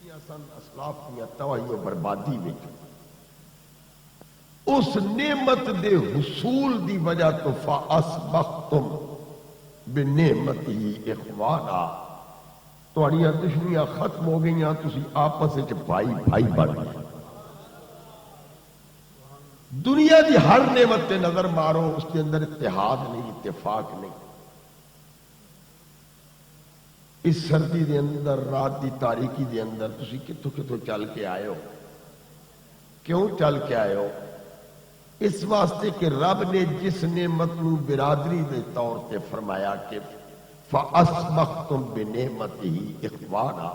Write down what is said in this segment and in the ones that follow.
سن اسلاف کی تباہی و بربادی میں اس نعمت دے حصول دی وجہ تو فَأَصْبَحْتُمْ بِنِعْمَتِهِ اِخْوَانًا تہاڈیاں دشمنیاں ختم ہو گئیاں تسی آپس وچ بھائی بھائی بن گئے دنیا دی ہر نعمت تے نظر مارو اس کے اندر اتحاد نہیں اتفاق نہیں اس سردی دے اندر رات دی تاریکی دے اندر تسی کتھوں کتھوں چل کے آئے ہو کیوں چل کے آئے ہو اس واسطے کہ رب نے جس نعمت نو برادری دے طور تے فرمایا کہ فَأَصْبَحْتُمْ بِنِعْمَتِهِ اِخْوَانًا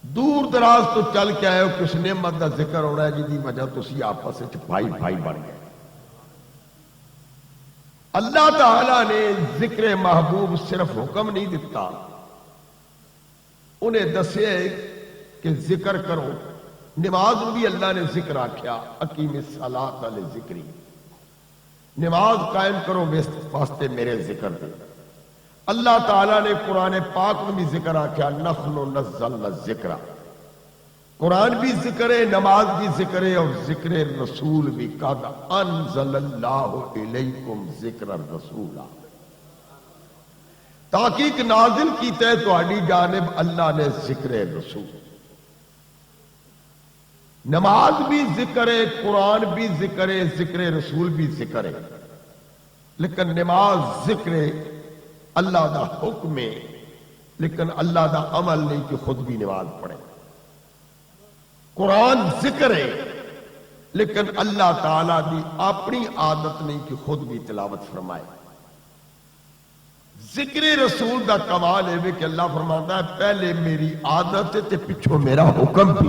دور دراز تو چل کے آئے ہو کہ اس نعمت دا ذکر ہونا ہے جی وجہ تسی آپس وچ بھائی بھائی بن گئے اللہ تعالیٰ نے ذکر محبوب صرف حکم نہیں دیتا انہیں دسے کہ ذکر کرو نماز بھی اللہ نے ذکر آکھیا اقیم الصلاۃ لذکری نماز قائم کرو واسطے میرے ذکر دے اللہ تعالیٰ نے قرآن پاک میں بھی ذکر آکھیا نحن نزلنا الذکر قرآن بھی ذکر ہے نماز بھی ذکر ہے اور ذکر رسول بھی قد انزل اللہ الیکم ذکر الرسول تحقیق نازل کیتا ہے تہاڈی جانب اللہ نے ذکر رسول نماز بھی ذکر ہے قرآن بھی ذکر ہے ذکر رسول بھی ذکر ہے لیکن نماز ذکر ہے اللہ دا حکم ہے لیکن اللہ دا عمل نہیں کہ خود بھی نماز پڑھے قرآن ذکر ہے لیکن اللہ تعالیٰ دی اپنی عادت نہیں کہ خود بھی تلاوت فرمائے ذکر رسول دا کمال ہے کہ اللہ فرماتا ہے پہلے میری عادت ہے تے پچھوں میرا حکم بھی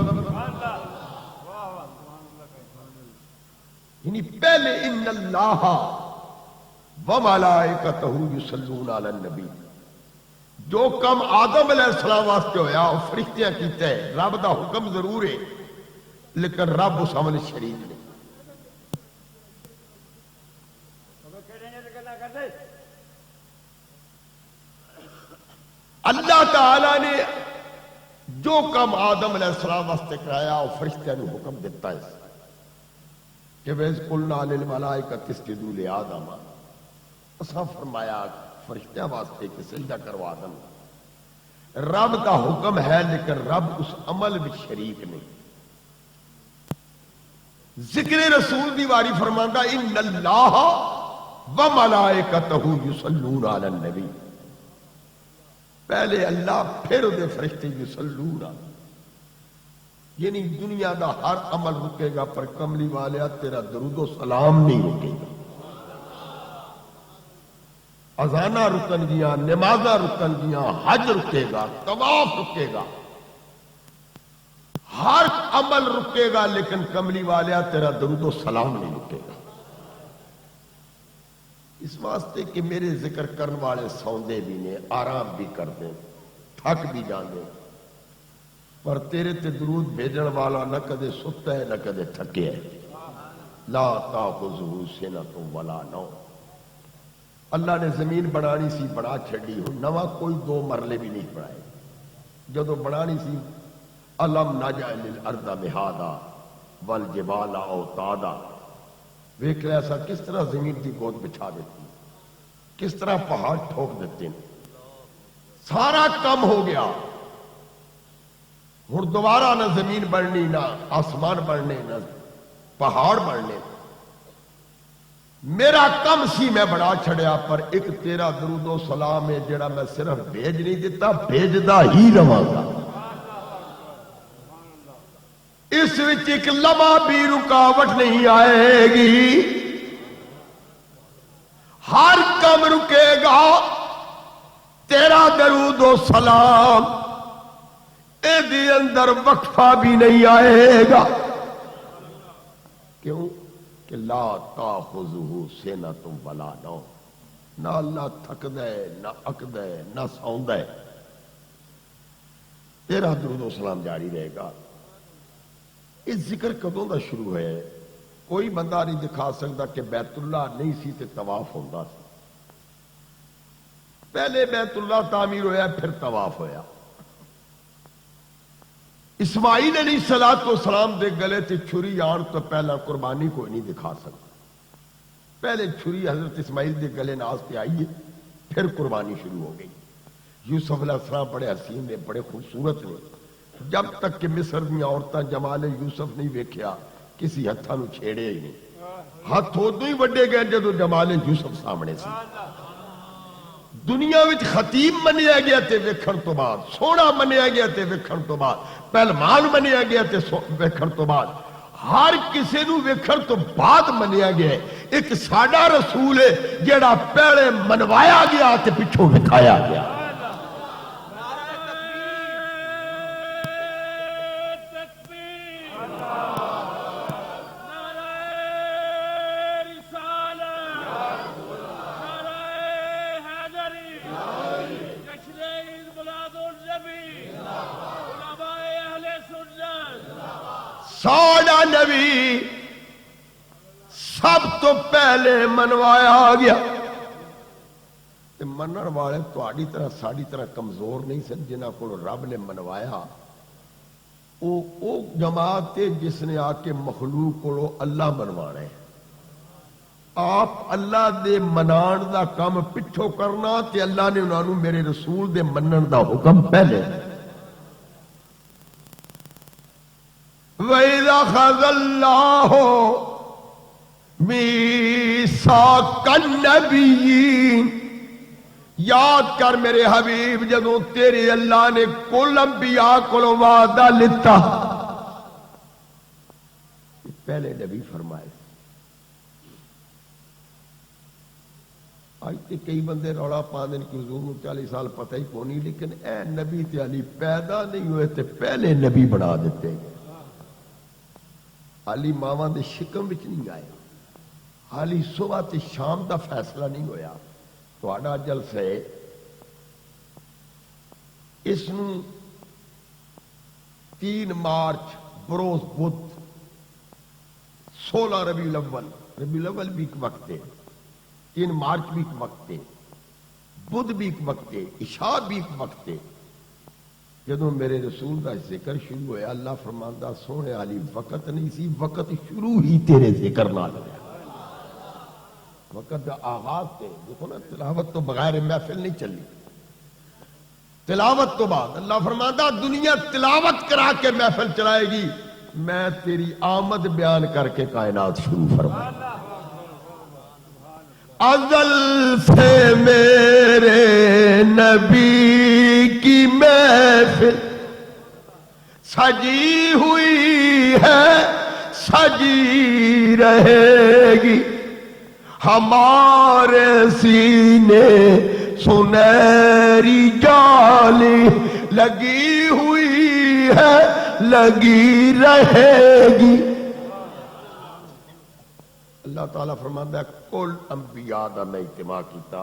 یعنی پہلے ان اللہ وملائکتہ یصلون علی النبی جو کم آدم علیہ السلام واسطے ہویا وہ فرشتیاں کیتا ہے رب دا حکم ضرور ہے لیکن رب اس عمل شریک نہیں اللہ تعالی نے جو کم آدم علیہ السلام واسطے کرایا وہ فرشتیاں نے حکم دیتا ہے کہ ویز قلنا للملائکۃ اسجدوا لآدم اساں فرمایا فرشتیاں واسطے کہ سجدہ کرو آدم رب کا حکم ہے لیکن رب اس عمل میں شریک نہیں ذکر رسول دی واری فرماندا ان اللہ وملائکتہ یصلون علی النبی پہلے اللہ پھر دے فرشتے یصلون یعنی دنیا دا ہر عمل رکے گا پر کملی والیا تیرا درود و سلام نہیں رکے گا اذانہ رکن گیا نمازہ رکن گیا حج رکے گا طواف رکے گا ہر عمل رکے گا لیکن کملی والیا تیرا درود و سلام نہیں رکے گا اس واسطے کہ میرے ذکر کرن والے سوندے بھی نے آرام بھی کر دیں تھک بھی جاندے پر تیرے تے درود بھیجن والا نہ کدے ستا ہے نہ کدے تھکے ہے لا تاخذہ سنۃ ولا نوم اللہ نے زمین بنانی سی بڑا چھڑی ہو نواں کوئی دو مرلے بھی نہیں بنائے جدو بنانی سی الم نجعل الارض مہادا والجبال اوتادا ویکھ لیا ایسا کس طرح زمین کی گود بچھا دیتی کس طرح پہاڑ ٹھوک دیتے سارا کم ہو گیا ہوں دوبارہ نہ زمین بننی نہ آسمان بننے نہ پہاڑ بننے میرا کم سی میں بڑا چھڑیا پر ایک تیرا درود و سلام ہے جڑا میں صرف بھیج نہیں دیتا بھیجدا ہی رہاں گا اس وچ ایک لمحہ بھی رکاوٹ نہیں آئے گی ہر کم رکے گا تیرا درود و سلام ایدی اندر وقفہ بھی نہیں آئے گا کیوں کہ لا تاخذہ سنۃ ولا نوم نہ اللہ تھکدا ہے نہ اکدا ہے نہ سوندا ہے تیرا درود و سلام جاری رہے گا اس ذکر کدوں دا شروع ہے کوئی بندہ نہیں دکھا سکتا کہ بیت اللہ نہیں سی تے طواف ہوندا سی پہلے بیت اللہ تعمیر ہویا پھر طواف ہویا اسماعیل علیہ السلام دے گلے تے چھری آن تو پہلا قربانی کوئی نہیں دکھا سکتا. پہلے چھری حضرت اسماعیل دے گلے ناز پہ آئی ہے، پھر قربانی شروع ہو گئی. یوسف علیہ السلام بڑے حسین نے، بڑے خوبصورت نے. جب تک کہ مصر میں عورتیں جمال یوسف نہیں ویکھیا کسی ہتھاں نو چھیڑے ہی نہیں. ہاتھ ادو ہی وڈے گئے جدو جمال یوسف سامنے سی. دنیا وچ خطیب منیا گیا تے ویکھن تو بعد، سونا منیا گیا تے ویکھن تو بعد، پہلوان منیا گیا تے ویکھن تو بعد، ہر کسی نو ویکھن تو بعد منیا گیا ہے. ایک ساڈا رسول ہے جیڑا پہلے منوایا گیا تے پچھوں وکھایا گیا. ساڈا نبی سب تو پہلے منوایا گیا. منن والے تہاڈی طرح ساڈی طرح کمزور نہیں سن. جنہاں کو رب نے منوایا او جماعت ہے جس نے آ کے مخلوق کو اللہ منوانا ہے. آپ اللہ دے منان دا کام پچھو کرنا تے اللہ نے انہاں نوں میرے رسول دے منن دا حکم پہلے. وَإِذَا أَخَذَ اللَّهُ مِيثَاقَ النَّبِيِّينَ، یاد کر میرے حبیب جدوں تیرے اللہ نے کل انبیاء کو وعدہ لیتا. پہلے نبی فرمائے. آج تے کئی بندے روڑا پا دیں کہ حضور 40 سال پتہ ہی کونی، لیکن اے نبی تے علی پیدا نہیں ہوئے تے پہلے نبی بنا دیتے گئے. حالی ماواں دے شکم وچ نہیں آئے، حالی صبح تے شام دا فیصلہ نہیں ہویا. تہاڈا جلسہ ہے اس نو 3 مارچ بروز بدھ 16 ربیع الاول بھی ایک وقت ہے، 3 مارچ بھی ایک وقت ہے، بدھ بھی ایک وقت ہے، عشاء بھی ایک وقت ہے. جدوں میرے رسول دا ذکر شروع ہویا اللہ فرماندا سونے علی وقت نہیں سی، وقت شروع ہی تیرے ذکر نال ہوا. وقت دا آغاز تے دیکھو نا، تلاوت تو بغیر محفل نہیں چلی. تلاوت تو بعد اللہ فرماندا دنیا تلاوت کرا کے محفل چلائے گی، میں تیری آمد بیان کر کے کائنات شروع فرماؤں. ازل سے میرے نبی کی محفل سجی ہوئی ہے، سجی رہے گی. ہمارے سینے سنہری جالی لگی ہوئی ہے، لگی رہے گی. اللہ تعالیٰ فرماتا ہے کل انبیاء دا میں اجتماع کیتا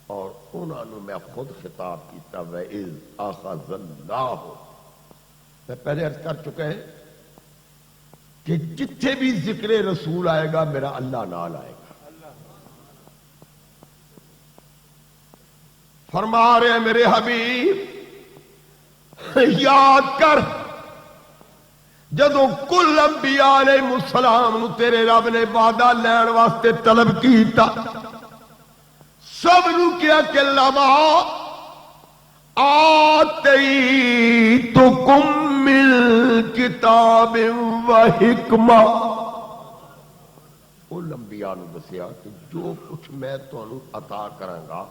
اور انہوں نے میں خود خطاب کیتا. وَإِذْ أَخَذَ اللَّهُ، میں پہلے عرض کر چکا ہے کہ جتھے بھی ذکر رسول آئے گا میرا اللہ نال آئے گا. فرما رہے ہیں میرے حبیب یاد کر جدوں کل انبیاء علیہ السلام نو تیرے رب نے وعدہ لین واسطے طلب کیتا، سب نو کیا کہ لما آتیتکم من کتاب و حکمہ. کل انبیاء نو دسیا کہ جو کچھ میں تانوں عطا کراں گا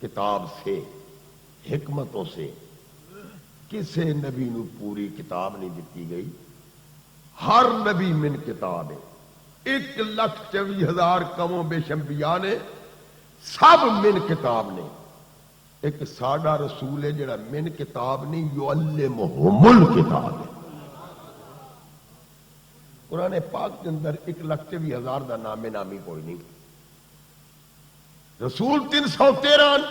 کتاب سے، حکمتوں سے. کسے نبی نو پوری کتاب نہیں دیتی گئی، ہر نبی من کتاب ہے. 1,24,000 کم و بیش انبیاء نے، سب من کتاب نے. ایک ساڈا رسول ہے جڑا من کتاب نہیں، یعلمہم الکتاب ہے. قرآن پاک کے اندر 1,24,000 دا نام نامی کوئی نہیں. رسول 313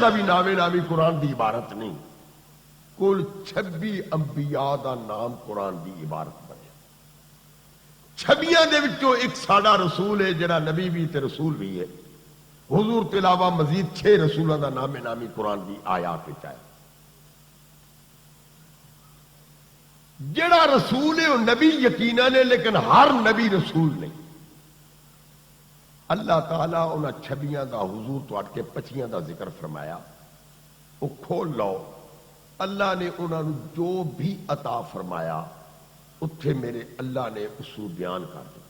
دا بھی نام نامی قرآن دی عبارت نہیں. کل 26 انبیاء دا نام قرآن دی عبارت بنے. 26 دے وچوں ایک ساڈا رسول ہے جڑا نبی بھی تے رسول بھی ہے. حضور کے علاوہ مزید 6 رسولوں دا نام نامی قرآن دی آیات وچ آیا. جڑا رسول ہے وہ نبی یقینا نے، لیکن ہر نبی رسول نہیں۔ اللہ تعالیٰ انہاں چھبیاں دا حضور تو اٹھ کے پچیاں دا ذکر فرمایا، وہ کھول لو۔ اللہ نے انہاں نو جو بھی عطا فرمایا اتھے میرے اللہ نے اس کو بیان کر دیا۔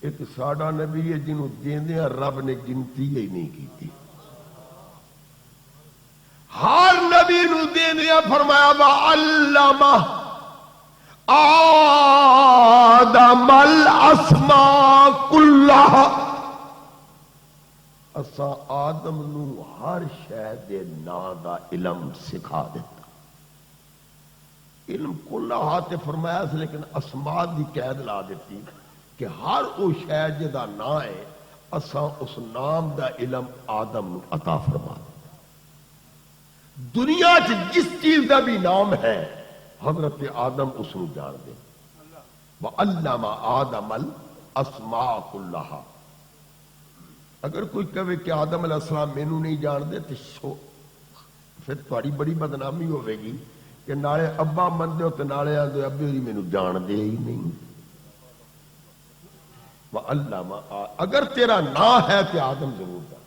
ایک ساڈا نبی ہے جنہوں دیندیاں رب نے گنتی ہی نہیں کی تھی، ہر نبی نو دیندیاں فرمایا وَعَلَّمَ آدم الاسماء کلھا، اسا آدم نو ہر شے دے ناں دا علم سکھا دیتا۔ علم کلھا تے فرمایا سی، لیکن اسماء دی قید لا دیتی کہ ہر او شے جدا ناں ہے اسا اس نام دا علم آدم نو عطا فرما دیتا۔ دنیا جس چیز دا بھی نام ہے حضرت آدم اس کو جان دے۔ وَعَلَّمَ آدَمَ الْأَسْمَاءَ كُلَّهَا۔ اگر کوئی کہے کہ آدم علیہ السلام مینوں نہیں جان دے تو پھر تھوڑی بڑی بدنامی ہوے گی کہ نالے ابا من دے تے نالے آندے ابے ہی مینوں جان دے ہی نہیں۔ وَعَلَّمَ، اگر تیرا نا ہے تو آدم ضرور جان،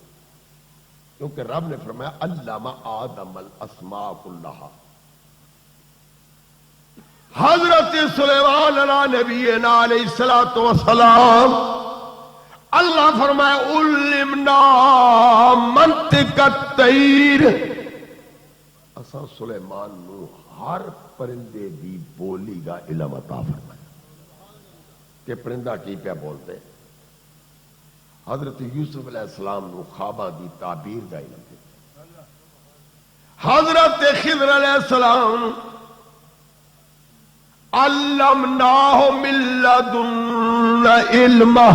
کیونکہ رب نے فرمایا علم آدم الاسماء کلھا۔ حضرت سلیمان علیہ نبینا علیہ الصلوۃ والسلام، اللہ فرمایا علمنا منطق الطیر، اسا سلیمان نو ہر پرندے دی بولی کا علم عطا فرمایا کہ پرندہ کی پہ بولتے۔ حضرت یوسف علیہ السلام نو خواباں دی تعبیر دا علم دے۔ حضرت خضر علیہ السلام علمناہ من لدنا علما،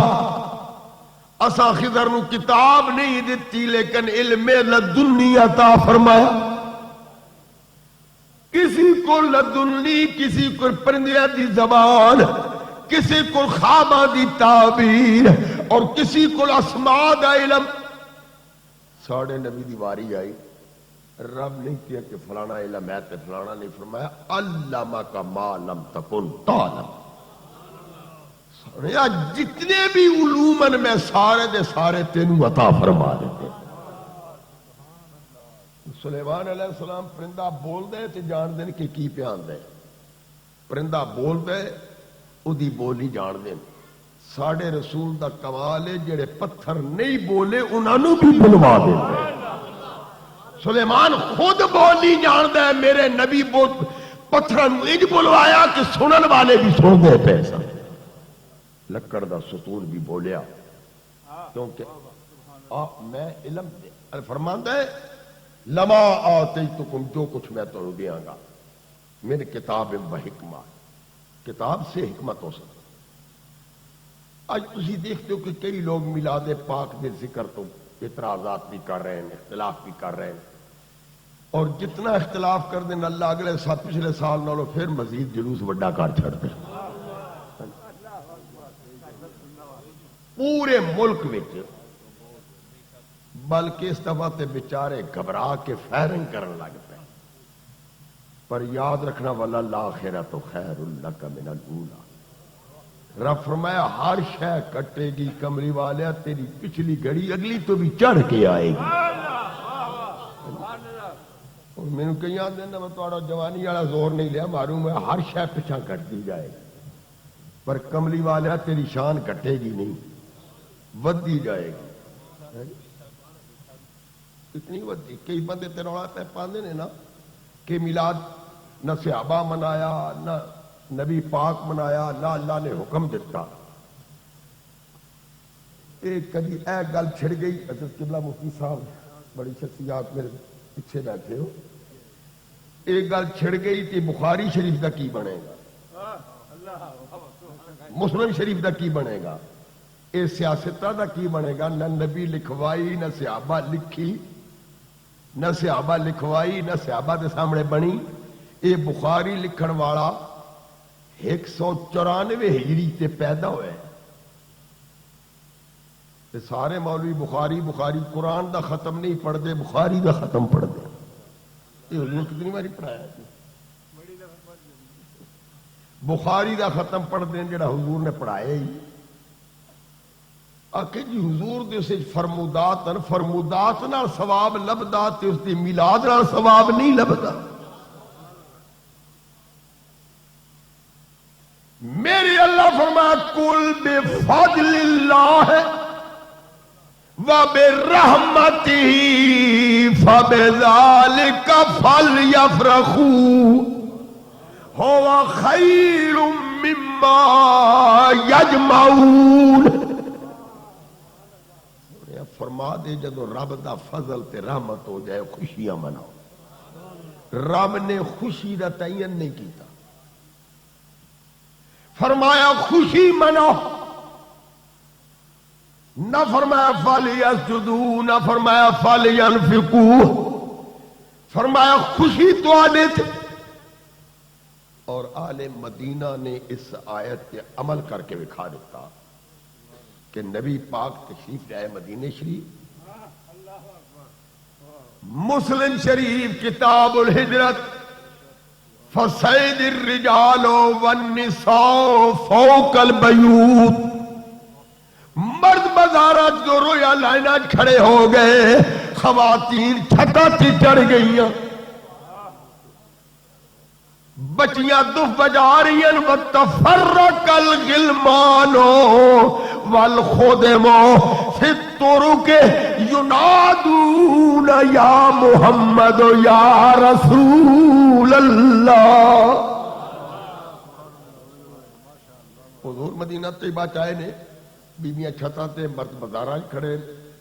اسا خضر نو کتاب نہیں دیتی لیکن علم لدنی عطا فرمایا۔ کسی کو لدنی، کسی کو پرندیاں دی زبان، کسی کو خواباں دی تعبیر، اور کسی کو اسماء دا علم۔ ساڑھے نبی دی واری آئی، رب نہیں کیا کہ فلانا علم ہے تے فلانا نہیں، فرمایا علمک ما لم تکن تعلم۔ جتنے بھی علومن میں سارے دے سارے تینوں عطا فرما دیتے۔ سلیمان علیہ السلام پرندہ بول دے تے جان دین کہ کی پیان دے، پرندہ بول دے او دی بولی جان دین۔ ساڑھے رسول دا کمال ہے جڑے پتھر نہیں بولے انہاں نو بھی بلوا دیتے۔ سلیمان خود بولی جان دے، میرے نبی پتھر انج بلوایا کہ سنن والے بھی سن دے پیسا۔ لکڑ دا ستون بھی بولیا، کیونکہ میں علم دے فرماندا ہے لما آتیتکم، جو کچھ میں تو دیاں گا میرے کتاب و حکمہ، کتاب سے حکمت ہو سکتا۔ آج تسی دیکھتے ہو کہ کئی لوگ میلاد پاک دے ذکر تو اعتراضات بھی کر رہے ہیں، اختلاف بھی کر رہے ہیں، اور جتنا اختلاف کر دیں اللہ اگلے سال پچھلے سال نالوں پھر مزید جلوس وڈا کر چھڑ دیں۔ پورے ملک وچ بلکہ اس دفعہ تے بیچارے گھبرا کے فائرنگ کرن لگ پے، پر یاد رکھنا والا الآخرۃ خیر لک من الاولی۔ رب فرمایا ہر شے کٹے گی کمری والیا، تیری پچھلی گھڑی اگلی تو بھی چڑھ کے آئے گی۔ اور میں نے کہیں آدھے نا میں تھوڑا جوانی والا زور نہیں لیا، معلوم ہے ہر شے پیچھا کٹ دی جائے گی، پر کملی والیا تیری شان کٹے گی نہیں، ودی جائے گی۔ اتنی ودی، کئی بندے تے رولا پہ پاندے نے نا کہ میلاد نہ صحابہ منایا نہ نبی پاک منایا نہ اللہ نے حکم دیتا۔ ایک کبھی اے گل چھڑ گئی، حضرت قبلہ مفتی صاحب بڑی شخصیات میرے پیچھے بیٹھے ہو، ایک گل چھڑ گئی کہ بخاری شریف دا کی بنے گا، مسلم شریف دا کی بنے گا، اے سیاستہ دا کی بنے گا۔ نہ نبی لکھوائی نہ صحابہ لکھی، نہ صحابہ لکھوائی نہ صحابہ دے سامنے بنی۔ اے بخاری لکھن والا 194 ہجری تے پیدا ہوئے، تے سارے مولوی بخاری بخاری، قرآن دا ختم نہیں پڑھ دے، بخاری دا ختم پڑھ دے۔ یہ حضور کتنی باری پڑھایا ہے؟ بخاری دا ختم پڑھ دیں جڑا حضور نے پڑھایا ہی آکے جی حضور دے سے فرمودات فرمودات نال ثواب لبدا تے اس دی میلاد نال ثواب نہیں لبدا. میرے اللہ فرمایا کل بفضل اللہ وبرحمتہ فبذالک فلیفرحوا هو خیر مما یجمعون. فرما دے جدو رب دا فضل تے رحمت ہو جائے خوشیاں مناؤ. رب نے خوشی دا تعین نہیں کیتا، فرمایا خوشی مناؤ، نہ فرمایا فَلْيَسْجُدُوا، نہ فرمایا فَلْيَنْفِقُوا، فرمایا خوشی تو آنے تھے. اور آل مدینہ نے اس آیت پہ عمل کر کے دکھا دیتا کہ نبی پاک تشریف لائے مدینہ شریف. مسلم شریف کتاب الہجرت فَصَيْدِ الرِّجَالُ وَالنِّسَاءُ فَوْقَ الْبَيُوتِ. مرد بازارہ جو رویا لائنہ کھڑے ہو گئے، خواتین چھتا تے چڑھ گئیاں، بچیاں دف بجا رہی ہیں. وَتَفَرَّقَ الْغِلْمَانُ وَالْخُدَمُ فِي الطُّرُقِ يُنَادُونَ يَا مُحَمَّدُ يَا رَسُولَ اللَّهِ. حضور مدینہ طیبہ چاہے نے بیویاں چھتاں تے، مرد بازاراں کھڑے،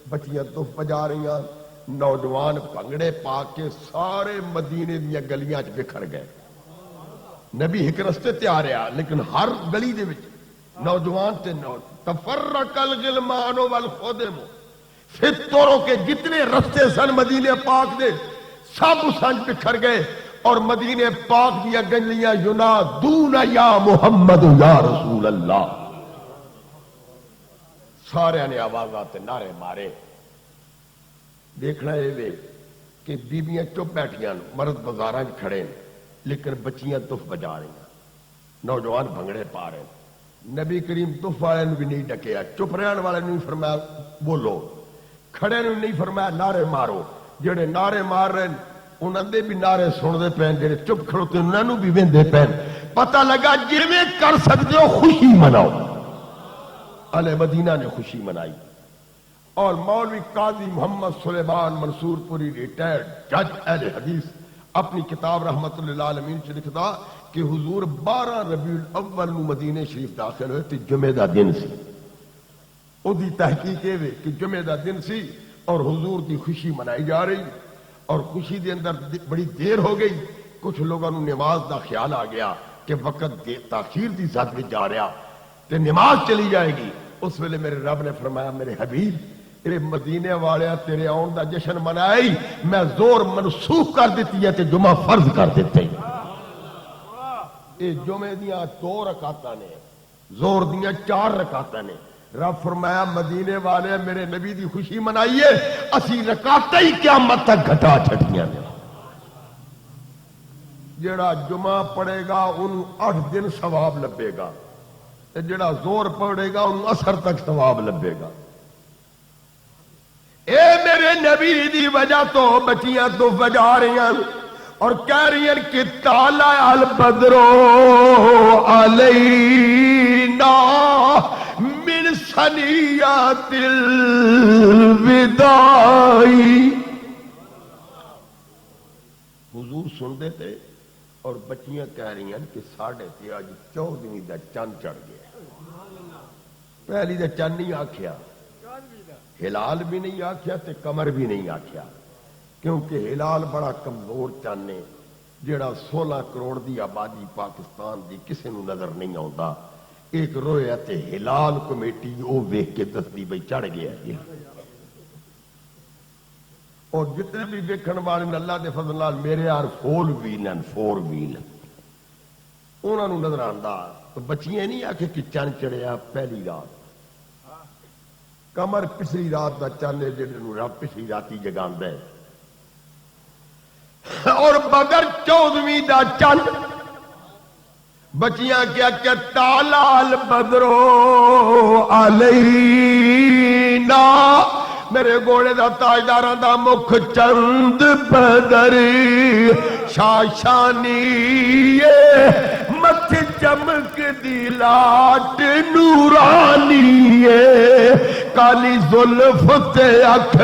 بچیاں دف بجا رہی ہیں، نوجوان بھنگڑے پا کے سارے مدینے دیاں گلیاں چ بکھر گئے. نبی ایک رستے تے آ رہا لیکن ہر گلی دے وچ نوجوان تے تفرق الغلمان والخدم فی الطرق کے جتنے رستے سن مدینے پاک دے سب سنج بکھر گئے. اور مدینے پاک دیا گلیاں ینادون یا محمد یا رسول اللہ. سارے نے آوازات نعرے مارے. دیکھنا یہ کہ بیبیاں چپ بیٹھیاں، مرد بازاراں کھڑے لیکن بچیاں دف بجا رہی ہیں، نوجوان بھنگڑے پا رہے ہیں. نبی کریم دف والے بھی نہیں ڈکیا، چپ رہن والے نہیں فرمایا بولو، کھڑے نے نہیں فرمایا نعرے مارو. جڑے نعرے مار رہے ہیں انہوں نے بھی نعرے سنتے پے، جڑے چپ کھڑوتے انہوں بھی وہدے پے. پتہ لگا جویں کر سکتے ہو خوشی مناؤ. اہل مدینہ نے خوشی منائی. اور مولوی قاضی محمد سلیمان منصور پوری ریٹائرڈ جج اہل حدیث اپنی کتاب رحمت اللہ العالمین سے لکھتا کہ حضور 12 ربیع الاول نو مدینہ شریف داخل ہوئے تھے، جمعہ دا دن سی. او دی تحقیق ہے کہ جمعہ دا دن سی اور حضور دی خوشی منائی جا رہی. اور خوشی دے اندر بڑی دیر ہو گئی. کچھ لوگوں نے نماز دا خیال آ گیا کہ وقت تاخیر دی ذات میں جا رہا تے نماز چلی جائے گی. اس ویلے میرے رب نے فرمایا میرے حبیب تیرے مدینے والے تیرے آن دا جشن منائی، میں زور منسوخ کر دیتی ہے تے جمعہ فرض کر دیتے. اے جمعے دیاں 2 رکعتاں نے، زور دیاں 4 رکعتاں نے. رب فرمایا مدینے والے میرے نبی دی خوشی منائیے، اسی رکعتیں ہی قیامت تک گھٹا چھٹیاں نے. جڑا جمعہ پڑے گا انہوں 8 دن ثواب لبے گا، جڑا زور پڑے گا انہوں اثر تک ثواب لبے گا. اے میرے نبی دی وجہ تو بچیاں تو بجا رہی ہیں اور کہہ رہی ہیں کہ طالع البدر علینا من ثنیات الوداع. حضور سن دیتے اور بچیاں کہہ رہی ہیں کہ ساڑھے تے آج 14ویں دا چند چڑھ گیا. پہلی دا چند نہیں آکھیا، ہلال بھی نہیں آکھیا تے قمر بھی نہیں آکھیا، کیونکہ ہلال بڑا کمزور چند ہے جڑا 16 کروڑ دی آبادی پاکستان دی کسے نو نظر نہیں آتا. ایک رویا تے ہلال کمیٹی او ویکھ کے دستی بھئی چڑھ گیا ہے. اور جتنے بھی دیکھن والے اللہ دے فضل نال میرے یار 4 ویل ہیں، 4 ویل انہوں نے نظر آندا. بچیاں نہیں آکھے کہ چند چڑھیا پہلی رات، کمر پچھلی رات دا چند ہے جنہوں رب پچھلی راتی جگاندا ہے. اور بگر 14ویں دا چند بچیاں کیا تالال بدرو علینا، میرے گوڑے دا تاجداراں دا مکھ چند بدر شاشانی مت چمک دی لاٹ نورانی کالی زلف تے اکھ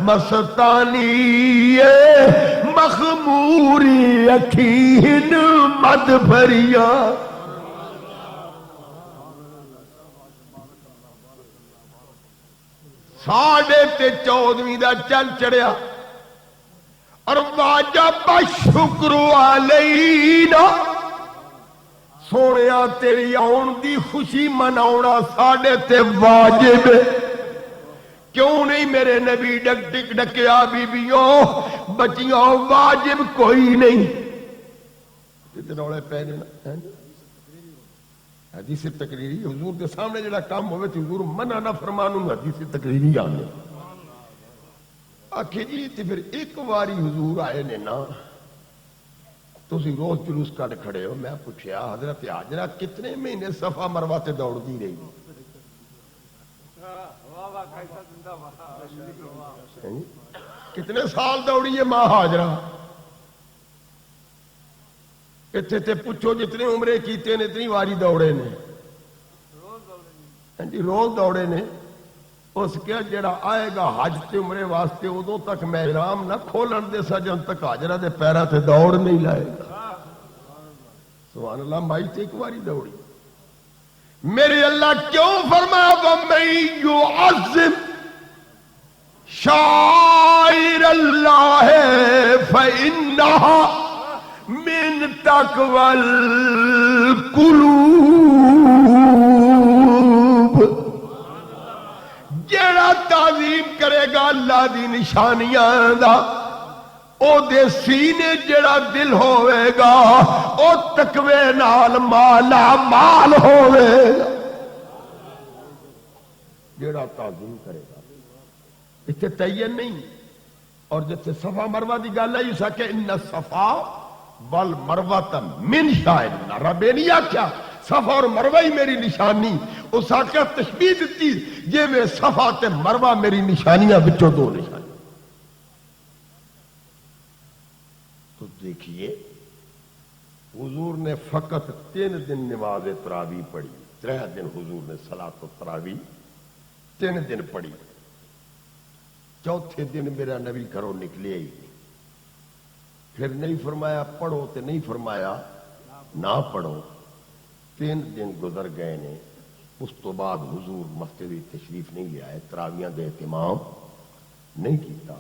مستانی مخموری اکھین مد بھریا ساڑھے تے 14ویں دا چل چڑیا اور واجب شکر علینا، سونیا تیری آن دی خوشی مناونا ساڑھے تے واجب، کیوں نہیں میرے نبی ڈک ڈک ڈکیا بیبیوں بچیوں واجب کوئی نہیں، کتنے روڑے پہنے نا حدیث تقریری حضور کے سامنے جڑا کام ہوئے تھی حضور منع نہ فرمانوں گا حدیث تقریری آنے آکھے جی تھی پھر ایک واری حضور آئے نے نا تو اسی روز جلوس کر کھڑے ہو، میں پوچھیا حضرت حاجرہ کتنے مہینے صفا مروہ تے دوڑ دی رہی کتنے سال دوڑی ہے ماں حاجرہ؟ اتنے تے پوچھو جتنے عمرے کیتے نے اتنی واری دوڑے نے، روز دوڑے نے۔ اس کے جڑا آئے گا حج تے عمرے واسطے ادوں تک محرام نہ کھولن دے سا جن تک حاجرہ دے پیرا تے دوڑ نہیں لائے گا۔ سبحان اللہ، مائی تے ایک واری دوڑی۔ میرے اللہ کیوں فرمایا وَمَن يُعَظِّمْ شَعَائِرَ اللَّهِ فَإِنَّهَا مِن تَقْوَى الْقُلُوبِ، جیڑا تعظیم کرے گا اللہ دی نشانیاں دا او دے سینے جیڑا دل ہوئے گا او تقوی نال مالا مال ہوئے گا، جیڑا تعظیم کرے گا اتنے تعین نہیں۔ اور جیسے صفا مروہ دی گل ہے اسا کہ ان الصفا والمروہ من شعائر اللہ، رب نے نہیں آکھیا صفا اور مروہ ہی میری نشانی، اس آکھیا تشبیہ دیتی یہ میں صفا تے مروہ میری نشانیاں بچوں دو نشانی۔ تو دیکھیے حضور نے فقط 3 دن نماز تراویح پڑھی، 3 دن حضور نے صلاۃ التراویح 3 دن پڑھی، چوتھے دن میرا نبی گھروں نکلے ہی نہیں، پھر نہیں فرمایا پڑھو تے نہیں فرمایا نہ پڑھو، 3 دن گزر گئے نے، اس تو بعد حضور مسجد تشریف نہیں لے آئے، تراویحاں دے اہتمام نہیں کیتا۔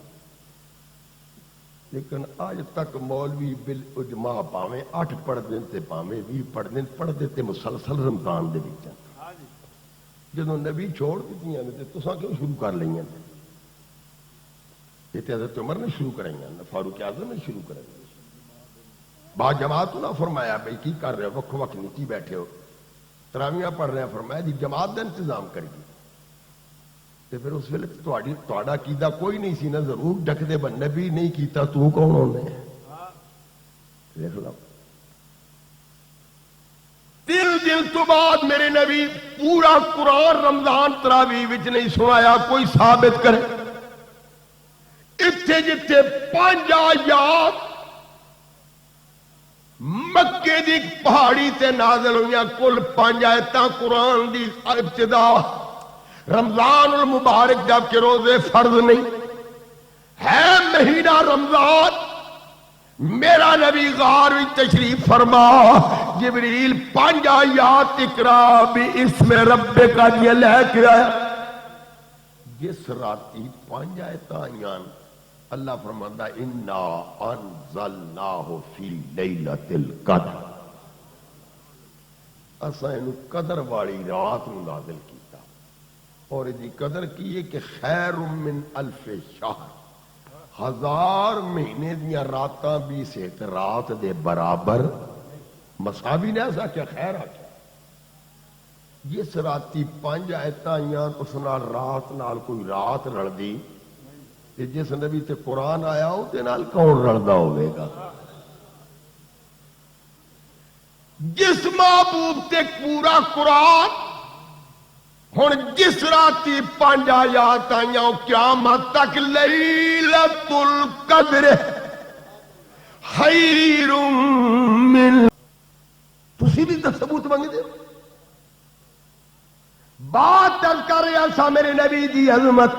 لیکن آج تک مولوی بالاجماع پاویں 8 پڑھ دین تے پاویں 20 پڑھ دین پڑھ دیتے مسلسل رمضان دے وچ، جدوں نبی چھوڑ دتیاں نے تے تساں کیوں شروع کر لئیاں؟ یہ تے حضرت عمر نے شروع کرائیاں، فاروق اعظم نے شروع کرائی، با جماعت نہ فرمایا بھئی کی کر رہے ہو، وقت وقت نیچی بیٹھے ہو تراویحاں پڑھ رہے ہیں، فرمایا جی جماعت دا انتظام کریے۔ تے پھر اس ویلے تہاڈا کیدا کوئی نہیں سی نا، ضرور ڈک دے بن نبی نہیں کیتا تو کون ہونے؟ دیکھ لو 3 دن تو بعد میرے نبی پورا قرآن رمضان تراویح وچ نہیں سنایا، کوئی ثابت کرے؟ اتھے جتھے 5 آیات مکے دی پہاڑی تے نازل ہوئیاں، کل 5 آیتاں قرآن دی ابتدا رمضان المبارک جب کہ روزے فرض نہیں ہے، مہینہ رمضان، میرا نبی غار وچ تشریف فرما، جبریل 5 آیات اقرا باسم ربک یہ لے کے آیا، جس راتی 5 آیتاں آئیاں اللہ فرماتا انا انزلناہ فی لیلۃ القدر، اساں اینو قدر والی رات نوں نازل کیتا، اور دی قدر کی ہے کہ خیر من 1000 شہر، 1000 مہینے دیاں راتاں بھی سے رات دے برابر مساوی نے ایسا کیا خیر آکھیا۔ جس راتی 5 آیتاں آئیاں اس نال رات نال کوئی رات رل دی، جس نبی تے قرآن آیا ہو تے نال کون رلدا ہوئے گا؟ جس محبوب تے پورا قرآن ہن جس راتی 5 آیات آئیاں قیامت تک لیلۃ القدر خیر من تسی بھی ثبوت منگدے ہو بات کر رہا سا میرے نبی دی عظمت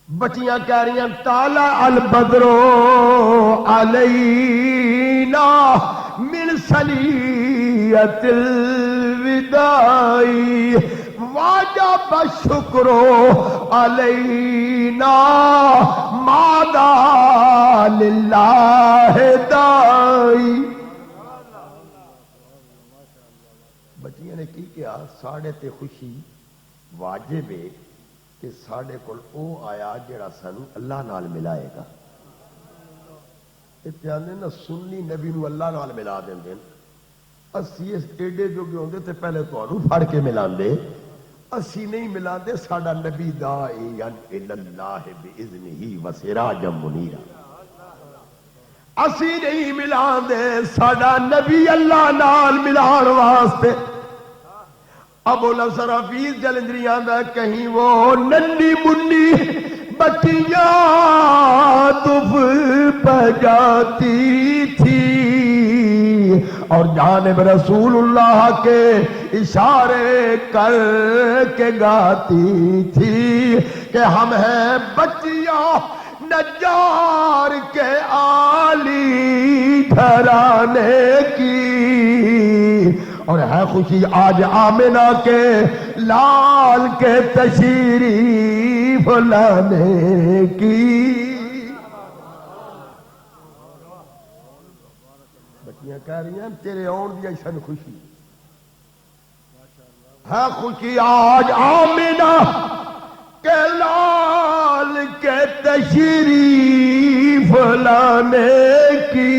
بچیاں کہہ رہی ہیں طالع البدر علینا من ثنیۃ الوداع واجب الشکر علینا ماذا للہ داعی بچیاں نے کی کیا ساڑھے تے خوشی واجب ہے کہ ساڑھے کول او آیا جڑا سانو اللہ نال ملائے گا اتنے نا سنی نبی نو اللہ نال ملا دیں اسی اس ایڈے جو گے ہوندے تے پہلے تانوں پھڑ کے ملاندے اسی نہیں ملاندے ساڈا نبی داعی اللہ باذنہ وسراجا منیرا اسی نہیں ملاندے ساڈا نبی اللہ نال ملان واسطے ابو الحسن حفیظ جلندری آندا کہیں وہ ننی منی بچیاں دف بجاتی تھی اور جانب رسول اللہ کے اشارے کر کے گاتی تھی کہ ہم ہیں بچیاں نجار کے عالی گھرانے کی اور ہے خوشی آج آمنہ کے لال کے تشریف لانے کی بچیاں کہہ رہی ہیں تیرے آن دی ایسن خوشی ہے خوشی آج آمنہ کے لال کے تشریف لانے کی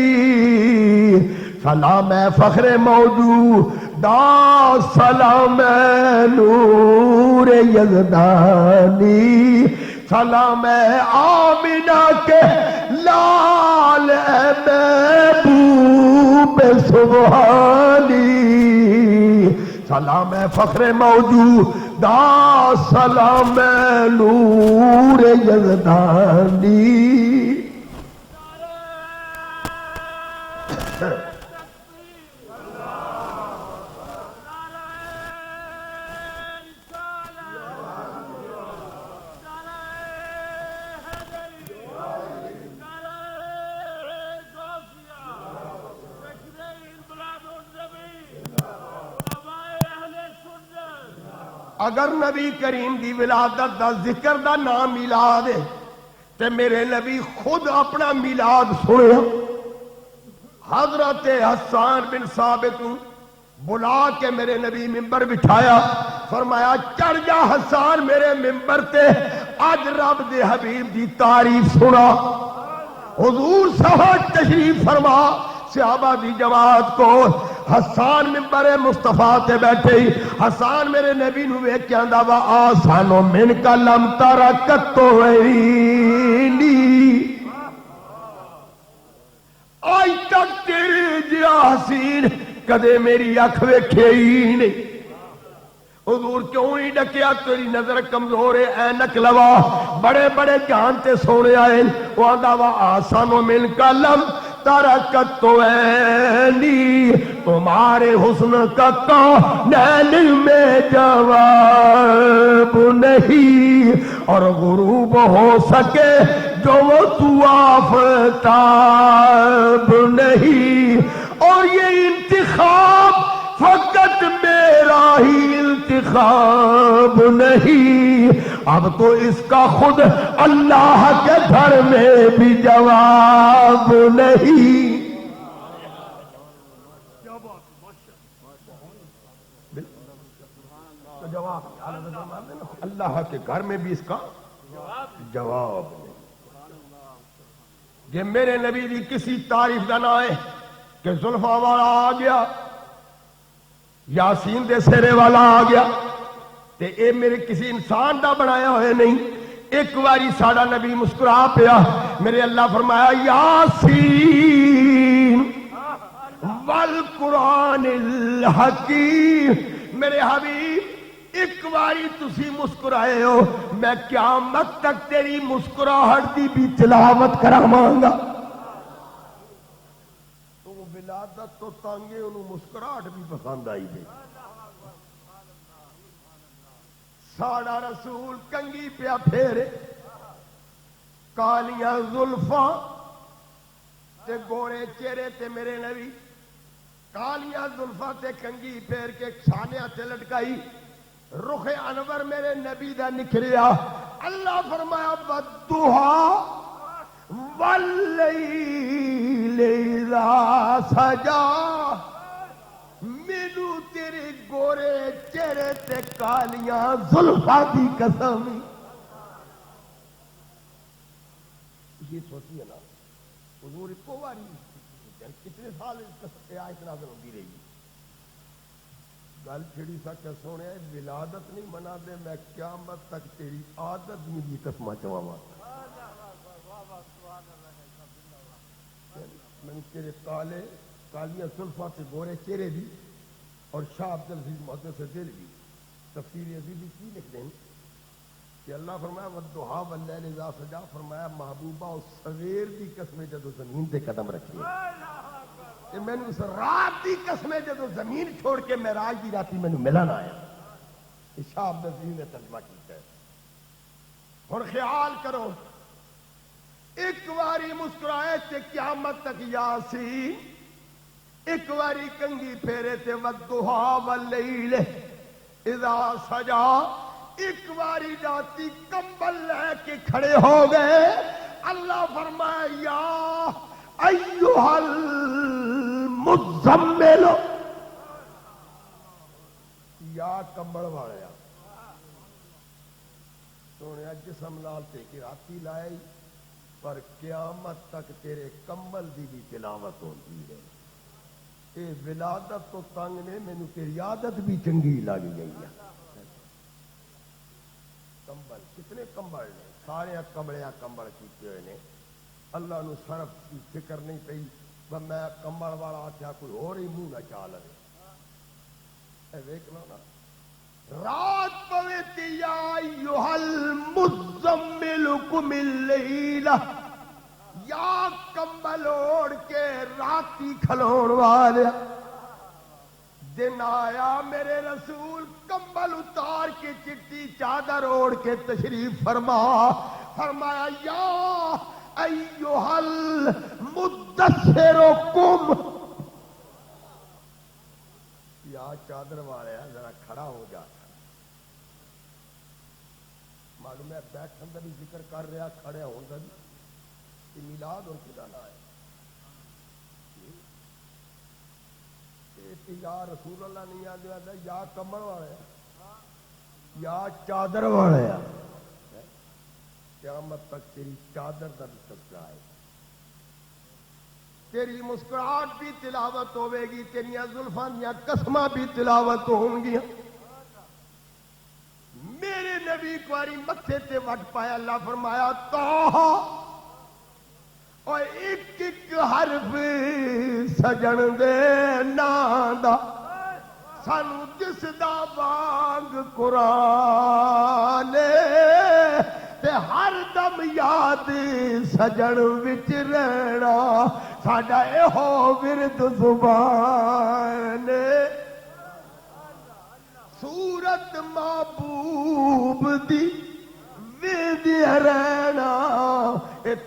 سلام ہے فخر موجود دا سلام ہے نور یزدانی سلام ہے آمنہ کے لال اے محبوب سبحانی سلام ہے فخر موجود دا سلام ہے نور یزدانی اگر نبی کریم دی ولادت دا ذکر دا نام میلاد ہے تے میرے نبی خود اپنا میلاد سنیا حضرت حسان بن ثابت بلا کے میرے نبی ممبر بٹھایا فرمایا چڑھ جا حسان میرے ممبر تے اج رب دے حبیب دی تعریف سنا حضور صاحب تشریف فرما صحابہ دی جماعت کو حسان ممبر مصطفیٰ تے بیٹھے حسان میرے نبی نو ویکھ کے آندا وا آسانو من کا لم ترکت عینی آج تک تیرے جیا حسین کدے میری اکھ ویکھے ہی نہیں حضور کیوں ہی ڈکیا تیری نظر کمزور ہے اینک لوا بڑے بڑے جان تے سونے آئے وہ آندا وا آسانو من کا لم ترکت تو عینی تمہارے حسن کا کونین میں جواب نہیں اور غروب ہو سکے جو وہ تو آفتاب نہیں اور یہ انتخاب فقط میرا ہی انتخاب نہیں اب تو اس کا خود اللہ کے گھر میں بھی جواب نہیں اللہ کے گھر میں بھی اس کا جواب نہیں یہ میرے نبی دی کسی تعریف کا نہ ہے کہ زلفا والا آ گیا یاسین دے سیرے والا آ گیا تے اے میرے کسی انسان دا بنایا ہوئے نہیں ایک واری ساڑا نبی مسکرا پیا میرے اللہ فرمایا یاسین والقرآن الحکیم. میرے حبیب ایک باری تسی مسکرائے ہو، میں قیامت تک تیری مسکراہٹ دی بھی تلاوت کراواں گا. تو وہ ولادت تو تانگے انہوں مسکراہٹ بھی پسند آئی دے. ساڑا رسول کنگی پیا پھیرے، کالیاں زلفاں تے گورے چہرے تے میرے نبی، کالیاں زلفاں تے کنگھی پھیر کے چھانیاں تے لٹکائی، رخ انور میرے نبی دا نکھریا. اللہ فرمایا والضحیٰ واللیل اذا سجا. مینو تیرے گورے چہرے تے کالیاں زلفاں دی قسم. یہ سوچیے نا، حضور کو باری کتنے سال آیت نازل ہوتی رہی. گل چھڑی سا کہ سونے ولادت نہیں منا دے، میں قیامت تک تیری عادت میں بھی قسمہ چواواں. میں تیرے کالیاں زلفاں سے گورے چہرے دی اور شاہ عبد العزیز محدث سے دل بھی تفسیر عزیزی کی لکھ دیں کہ اللہ فرمایا والضحیٰ واللیل اذا سجا. فرمایا محبوبہ اس سویر دی قسمیں جدو زمین تے قدم رکھے، میں نے اس رات دی قسمیں جدو زمین چھوڑ کے معراج دی راتی میں نے ملن آیا. شاہ عبد العزیز نے ترجمہ کیتا ہے. اور خیال کرو ایک واری مسکرائے تے قیامت تک یاسین، ایک واری کنگھی پھیرے تے والضحیٰ واللیل اذا سجا، ایک باری جاتی کمبل لے کے کھڑے ہو گئے. اللہ فرمایا یا ایھا المزمل، یا کمبل والیا سونے جسم لال تے کی راتی لائی، پر قیامت تک تیرے کمبل دی بھی تلاوت ہوتی ہے. اے ولادت تو تنگ نے، مینوں تیری عادت بھی چنگی لگ گئی ہے. کمبل کتنے کمبل نے، سارے کمبلیاں کمبل کیتے ہوئے نے. اللہ نو صرف کی فکر نہیں پئی میں کمبل والا آخیا کوئی اور ہی منہ نہ چا لے. ویکھ لو نا رات پوے تے یا ایھا المزمل قم اللیل، یا کمبل اوڑھ کے راتی کھلون والے. دن آیا میرے رسول کمبل اتار کے چٹی چادر اوڑھ کے تشریف فرمایا یا ایھا المدثر قم. یا چادر والے ذرا کھڑا ہو جا. معلوم ہے بیٹھن کا بھی ذکر کر رہا، کھڑے ہونے کا بھی. میلاد اور خدا نہ ہے یا رسول اللہ نہیں آدھے یا کمبل والے یا چادر والے. قیامت تک تیری چادر کا بھی سچا ہے. تیری مسکراہٹ بھی تلاوت ہوے گی، تیریاں زلفاں دیاں قسماں بھی تلاوت ہوں گی. میرے نبی کو باری متھے تے وٹ پایا. اللہ فرمایا طٰہٰ، اور ایک ایک حرف سجن دے ناں دا، سانو جس دا وانگ قرآن تے ہر دم یاد سجن وچ رہنا، ساڈا ایہو ورد زبان. سورت محبوب دی ویندیا رہنا،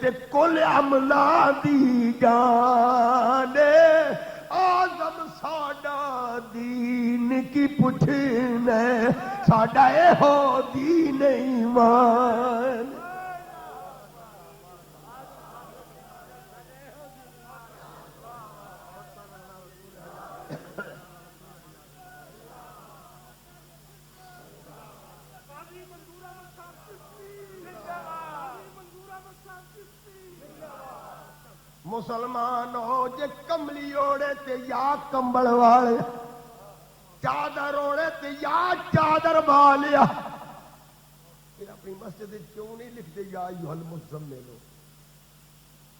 تے کل عملہ دی جان. آزم ساڈا دین کی پوچھنا، ساڈا ایہو دین ایمان. مسلمان ہو جے کملی اوڑے تے یا کمبل والے، چادر اوڑے تے یا چادر والیا. پھر اپنی مسجد کیوں نہیں لکھتے یا ایھا المزمل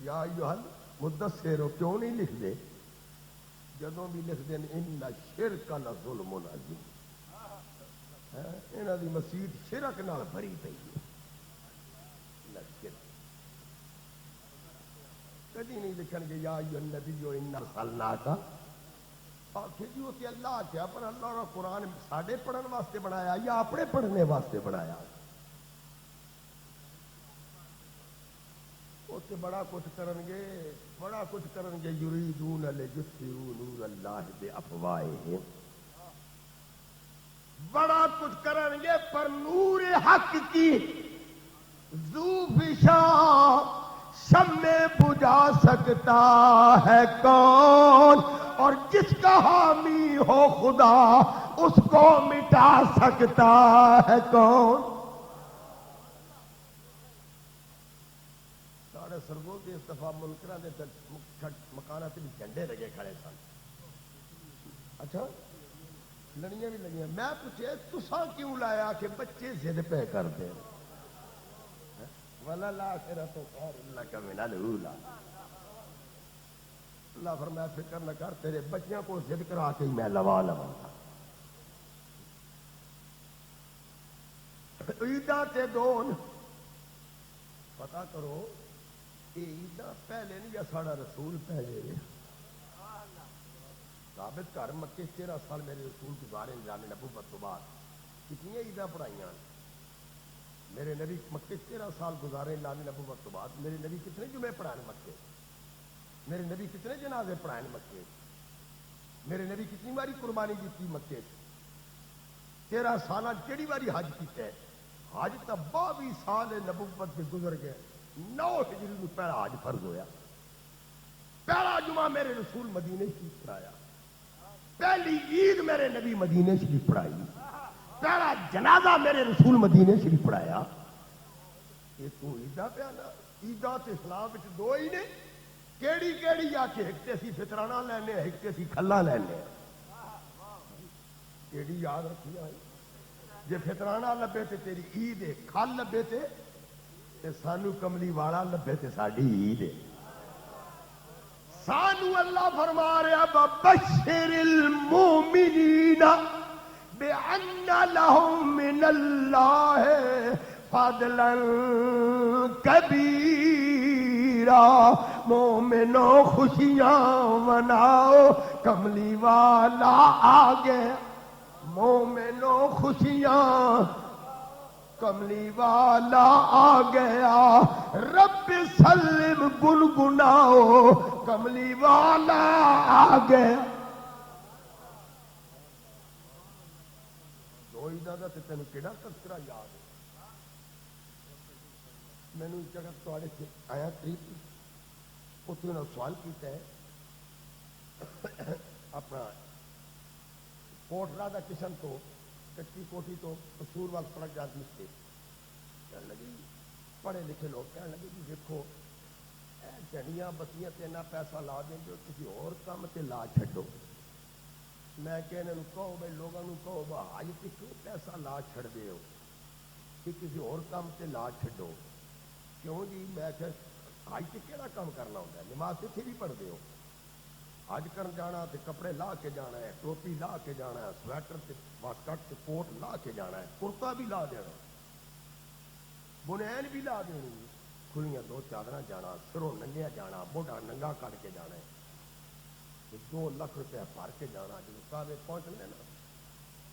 یا ایھا المدثر، کیوں نہیں لکھتے؟ جدوں بھی لکھ دین ان شرک لظلم عظیم، انہاں دی مسیت شرک نال بھری پئی ہے، کدی نہیں لکھن گے یا ایھا النبی انا ارسلناک، آخر جی وہ تے اللہ کیا، پر اللہ نے قرآن ساڈے پڑھن واسطے بنایا یا اپنے پڑھنے واسطے بنایا؟ اتنے بڑا کچھ کرن گے، بڑا کچھ کرن گے، یریدون لیطفئوا نور اللہ بافواہہم، بڑا کچھ کرن گے پر نور حق کی ذو فشاں شمع بجھا سکتا ہے کون، اور جس کا حامی ہو خدا اس کو مٹا سکتا ہے کون؟ سارے سرگو کے استفا منکرہ دے مکانات بھی جھنڈے لگے کھڑے سن، اچھا لڑیاں بھی لگیاں، میں پوچھے تساں کیوں لایا کہ بچے ضد پہ کر دیں، وَلَلْآخِرَةُ خَيْرٌ لَكَ مِنَ الْأُولَىٰ، اللہ فرمایا فکر نہ کر، تیرے بچیاں کو ضد کرا کے میں لوا لواں گا۔ عیداں تے دون پتا کرو، یہ عیداں پہلے نہیں یا ساڑا رسول پہلے ثابت کر، مکے 13 سال میرے رسول گزارے نظام نبوت تو بعد کتنی عیداں پڑھائیاں میرے نبی، مکے 13 سال گزارے نظام نبوت تو بعد میرے نبی کتنے جمعے پڑھائے مکے، میرے نبی کتنے جنازے پڑھائے مکے، میرے نبی کتنی باری قربانی دیتی مکے، 13 سال کیڑی باری حج کیتا ہے، حج تو 22 سال نبوت کے گزر گئے، 9 ہجری میں پہلا حج فرض ہویا، پہلا جمعہ میرے رسول مدینے شریف پڑھایا، پہلی عید میرے نبی مدینے شریف پڑھائی، پہلا جنازہ میرے رسول مدینے شریف پڑھایا، یہ تو عیداں پہ آنا، عیداں تے اسلام وچ دو ہی نے، کیڑی کیڑی آ کے ایک تے اسی فطرانہ لینے، ایک تے اسی کھلا لینے، کیڑی یاد رکھی آئی، جے فطرانہ لبے تے تیری عید ہے، کھل لبے تے سانو کملی والا لبے تے ساڈی عید ہے، سانو اللہ فرما رہا بشر المومنین بأن لهم من اللہ فضلا کبیرا، مومنو خوشیاں مناؤ کملی والا آ گیا، مومنو خوشیاں کملی والا آ گیا، رب سلم گنگناؤ کملی والا آ گیا۔ دو عیداں دا تے تینوں کیڑا تذکرہ یاد ہے؟ مینوں ایک جگہ تواڈے سے آیا قریب، اتنے انہوں نے سوال کیتا ہے اپنا کوٹ راہ دا کشن تو کچی کوٹھی تو قصور وقت سڑک جاتی تھی، کہنے لگی پڑھے لکھے لوگ کہنے لگے جی دیکھو جھنڈیاں بتیاں تے اتنا پیسہ لا دیں جو کسی اور کام تے لا چھڈو، میں کہ انہوں کہو بھائی لوگوں کہو با حج تے کیوں پیسہ لا چھڑ دے ہو کہ کسی اور کام تے لا چھڈو، کیوں جی؟ میں کہ حج تے کیڑا کام کرنا ہوتا ہے، نماز اتنے بھی پڑھتے ہو، حج کرن جانا تے کپڑے لا کے جانا ہے، ٹوپی لا کے جانا ہے، سویٹر تے واسکٹ تے کوٹ لا کے جانا ہے، کرتا بھی لا دینا، بنین بھی لا دینی، کھلیاں 2 چادر جانا، سروں ننگیا جانا، موڈا ننگا کٹ کے جانا ہے، 2 لاکھ روپیہ بھر کے جانا، جب کعبے پہنچنے نا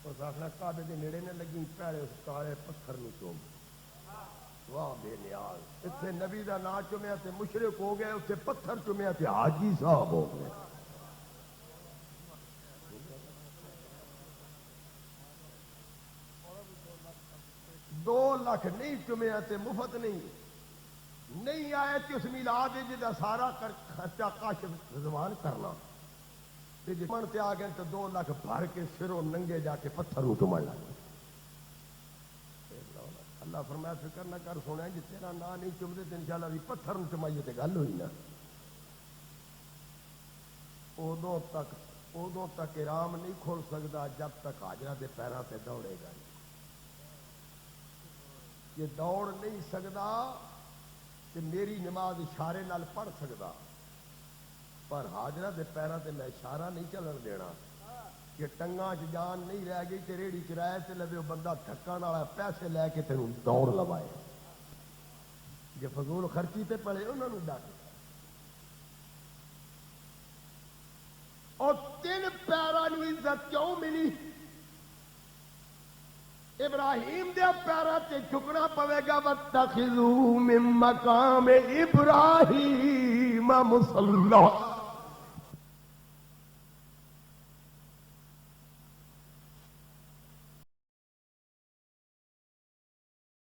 اس آخنا کعبے کے نیڑے نے لگی پیڑے اس کالے پتھر نو چوم، واہ بے نیاز، اتنے نبی دا نام چومیا تے مشرک ہو گئے، اتنے پتھر چومیا تے حاجی صاحب ہو گئے۔ 2 لاکھ نہیں چومیا تے مفت نہیں آئے تے اس میلاد جا سارا خرچہ کاشف رضوان کرنا تے جمن تے آ گئے تو 2 لاکھ بھر کے سروں ننگے جا کے پتھر نو چومن لگ گئے۔ اللہ فرمایا فکر نہ کر سونا جی تیرا نام نہیں چومتے تو انشاءاللہ بھی پتھر نو چمائیے تے گل ہوئی نا، ادوں تک ارام نہیں کھول سکتا جب تک حاجرہ دے پیراں تے دوڑے گا، یہ دوڑ نہیں سکتا کہ میری نماز اشارے نال پڑھ سکتا، پر حاجرہ دے پیروں تے میں اشارہ نہیں چلن دینا کہ ٹنگاں چ جان نہیں رہ گئی تے ریڑھی کرایے تے لوے بندہ تھکن والا پیسے لے کے تینوں دوڑ لوائے جے فضول خرچی تے پڑے انہوں نے ڈاک اور 3 پیراں نوں عزت کیوں ملی ابراہیم دے پیراں تے جھکنا پوے گا واتخذوا من مقام ابراہیم مصلی